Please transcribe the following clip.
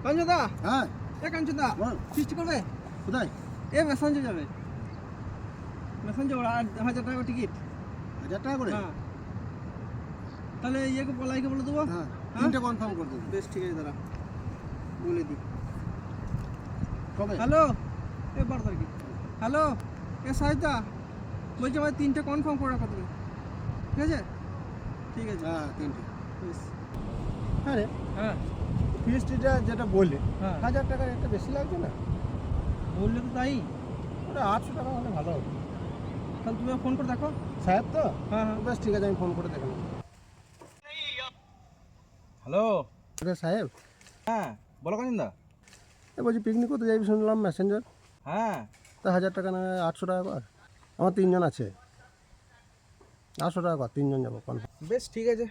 কাঞ্চনদা, হ্যাঁ এ কাঞ্চনদা, বল। ফিস্ট করবে? কোথায়? এ মেসেঞ্জে যাবে। মেসেঞ্জে ওরা 1000 টাকা টিকিট। 1000 টাকা করে? হ্যাঁ। তাহলে ইয়েকে পলাইকে বলে দেবো? হ্যাঁ, হ্যাঁ? তিনটে কনফার্ম করে দেবো। বেশ, ঠিক আছে দাঁড়া। বলে দিই। কবে? হ্যালো, এ 12 তারিখে। হ্যালো, এ সাহিদা, বলছি আমার 3টে কনফার্ম করে রাখো তুমি। ঠিক আছে? ঠিক আছে। হ্যাঁ, তিনটে। বেশ। হ্যাঁ রে, হ্যাঁ, ফিস্টটা যেটা বললে, হ্যাঁ। 1000 টাকার একটা বেশি লাগছে না? বললে তো তাই। ওটা 800 টাকা হলে ভালো হবে। তাহলে তুমি ফোন করে দেখো। সাহেব তো? হ্যাঁ, হ্যাঁ। বেশ ঠিক আছে, আমি ফোন করে দেখে নেবো। হ্যালো। আরে সাহেব, হ্যাঁ, বলো কাঞ্চনদা। বলছি পিকনিক করতে যাবি শুনলাম মেসেঞ্জার। হ্যাঁ। তা 1000 টাকা না 800 টাকা কর। আমার 3 জন আছে। 800 টাকা কর, 3 জন যাবো কনফার্ম। বেশ, ঠিক আছে।